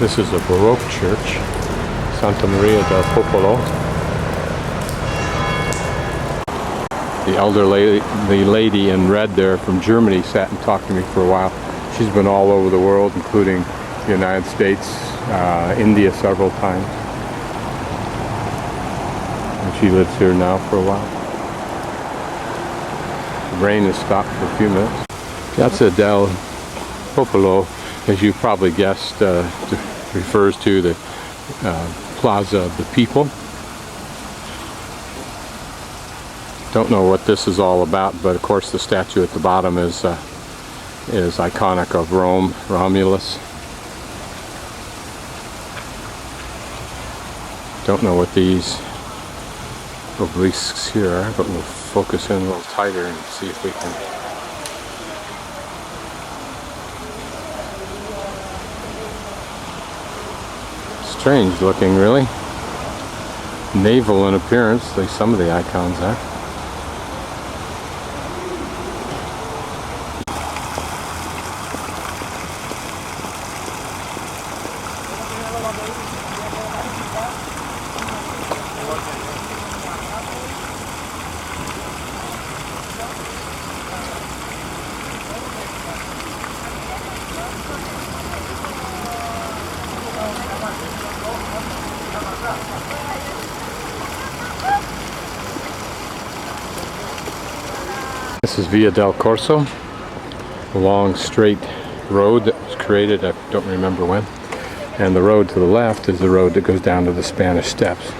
This is a Baroque church, Santa Maria del Popolo. The elderly lady in red there from Germany sat and talked to me for a while. She's been all over the world, including the United States, India several times. And she lives here now for a while. The rain has stopped for a few minutes. Piazza del Popolo, as you probably guessed, refers to the Plaza of the People. Don't know what this is all about, but of course the statue at the bottom is iconic of Rome, Romulus. Don't know what these obelisks here are, but we'll focus in a little tighter and see if we can. Strange looking, really. Naval in appearance, like some of the icons are. This is Via del Corso, a long straight road that was created, I don't remember when. And the road to the left is the road that goes down to the Spanish Steps.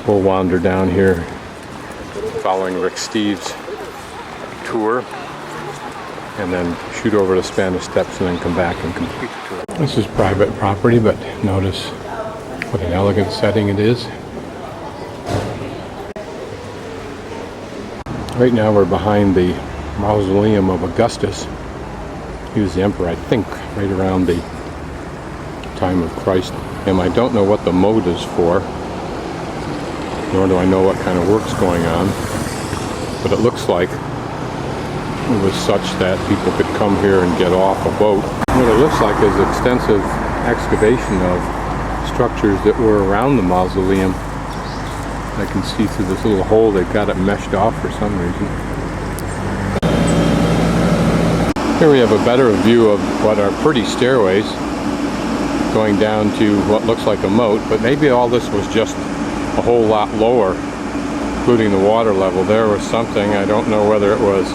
We'll wander down here following Rick Steve's tour and then shoot over the Spanish Steps and then come back and complete the tour. This is private property, but notice what an elegant setting it is. Right now we're behind the mausoleum of Augustus. He was the emperor, I think, right around the time of Christ. And I don't know what the moat is for, nor do I know what kind of work's going on. But it looks like it was such that people could come here and get off a boat. What it looks like is extensive excavation of structures that were around the mausoleum. I can see through this little hole they've got it meshed off for some reason. Here we have a better view of what are pretty stairways going down to what looks like a moat, but maybe all this was just a whole lot lower, including the water level. There was something, I don't know whether it was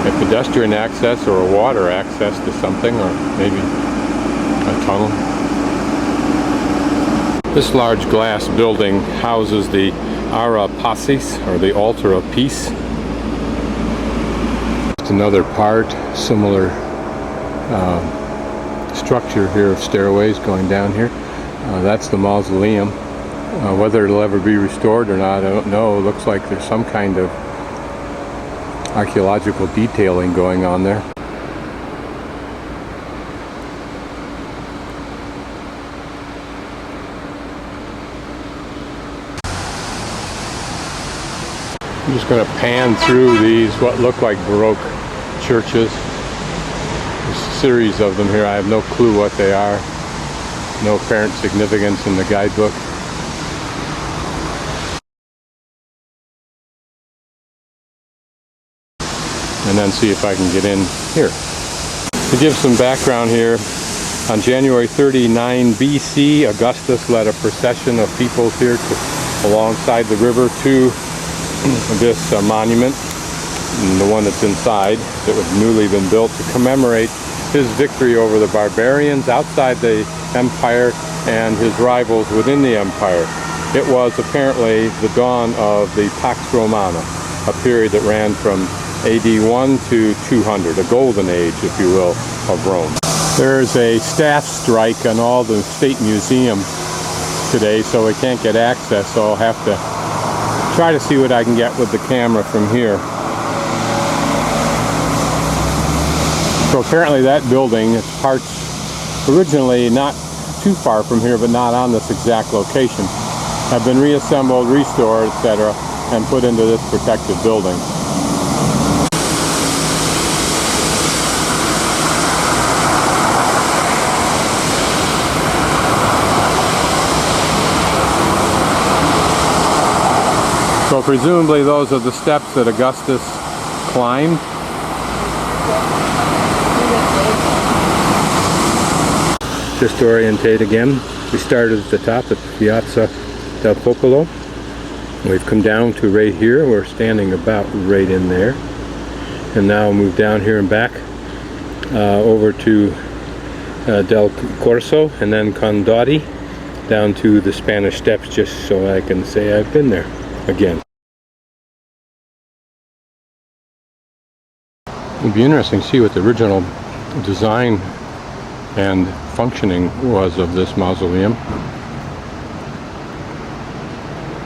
a pedestrian access or a water access to something, or maybe a tunnel. This large glass building houses the Ara Pacis, or the Altar of Peace. It's another part, similar structure here of stairways going down here. That's the mausoleum. Whether it'll ever be restored or not, I don't know. It looks like there's some kind of archaeological detailing going on there. I'm just going to pan through these, what look like Baroque churches. There's a series of them here. I have no clue what they are. No apparent significance in the guidebook. And then see if I can get in here. To give some background here, on January 39 BC, Augustus led a procession of peoples here alongside the river to this monument, the one that's inside, that was newly been built to commemorate his victory over the barbarians outside the empire and his rivals within the empire. It was apparently the dawn of the Pax Romana, a period that ran from AD 1 to 200, a golden age, if you will, of Rome. There's a staff strike on all the state museums today, so we can't get access, so I'll have to try to see what I can get with the camera from here. So apparently that building, its parts originally not too far from here, but not on this exact location, have been reassembled, restored, etc., and put into this protected building. So presumably those are the steps that Augustus climbed. Just to orientate again, we started at the top at Piazza del Popolo. We've come down to right here. We're standing about right in there. And now move down here and back over to Del Corso and then Condotti down to the Spanish Steps, just so I can say I've been there again. It'd be interesting to see what the original design and functioning was of this mausoleum.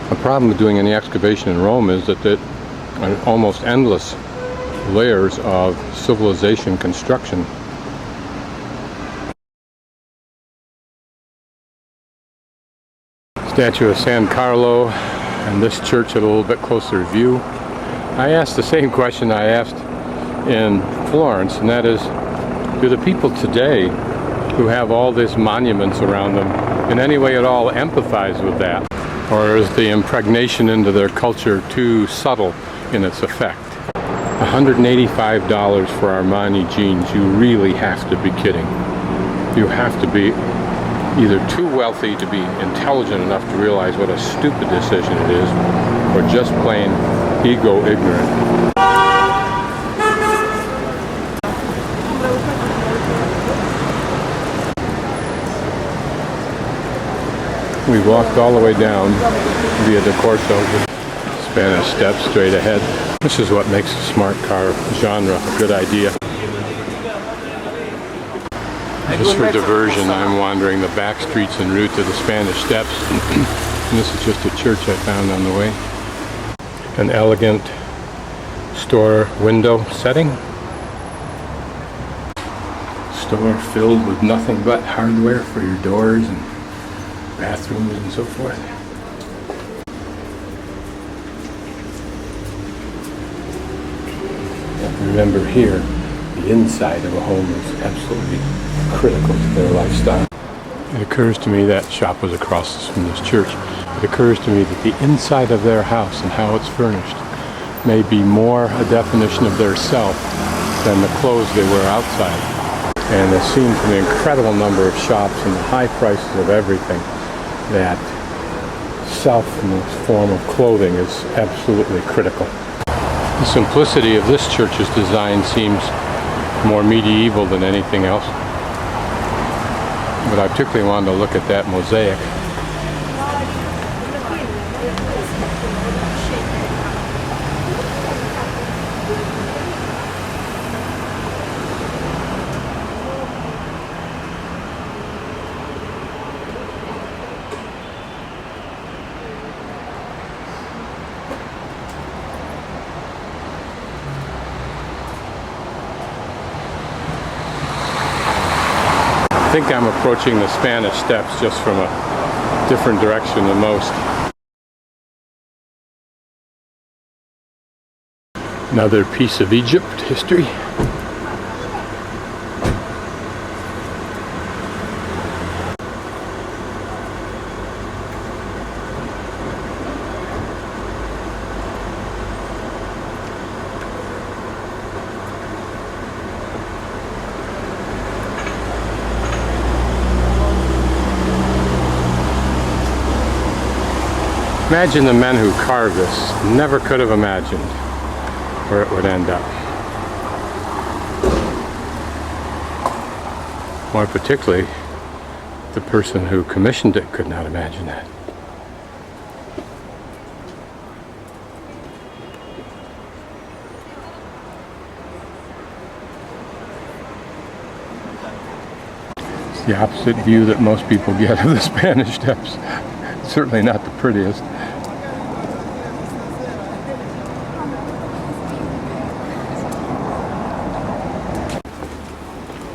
The problem with doing any excavation in Rome is that it almost endless layers of civilization construction. Statue of San Carlo and this church at a little bit closer view. I asked the same question I asked in Florence, and that is, do the people today who have all these monuments around them in any way at all empathize with that? Or is the impregnation into their culture too subtle in its effect? $185 for Armani jeans, you really have to be kidding. You have to be either too wealthy to be intelligent enough to realize what a stupid decision it is, or just plain ego ignorant. We walked all the way down via the Corso, Spanish Steps straight ahead. This is what makes a smart car genre a good idea. Just for diversion, I'm wandering the back streets en route to the Spanish Steps. And this is just a church I found on the way. An elegant store window setting. Store filled with nothing but hardware for your doors and bathrooms and so forth. Remember here, the inside of a home is absolutely critical to their lifestyle. It occurs to me that shop was across from this church. It occurs to me that the inside of their house and how it's furnished may be more a definition of their self than the clothes they wear outside. And it seems from the incredible number of shops and the high prices of everything that self in this form of clothing is absolutely critical. The simplicity of this church's design seems more medieval than anything else. But I particularly wanted to look at that mosaic. I think I'm approaching the Spanish Steps just from a different direction than most. Another piece of Egypt history. Imagine the men who carved this never could have imagined where it would end up. More particularly, the person who commissioned it could not imagine that. It's the opposite view that most people get of the Spanish Steps. Certainly not the prettiest.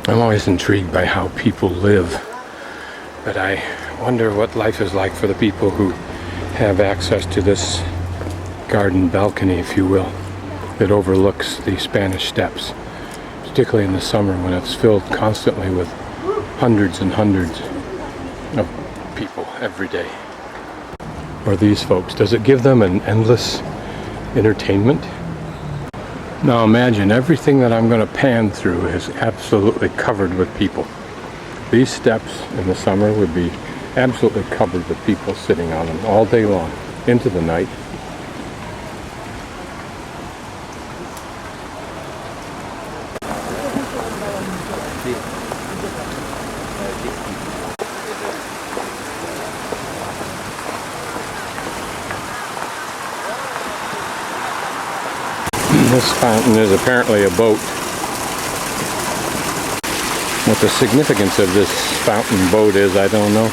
I'm always intrigued by how people live, but I wonder what life is like for the people who have access to this garden balcony, if you will, that overlooks the Spanish Steps, particularly in the summer when it's filled constantly with hundreds and hundreds of people every day. Or these folks, does it give them an endless entertainment. Now imagine everything that I'm going to pan through is absolutely covered with people. These steps in the summer would be absolutely covered with people sitting on them all day long, into the night. This fountain is apparently a boat. What the significance of this fountain boat is, I don't know.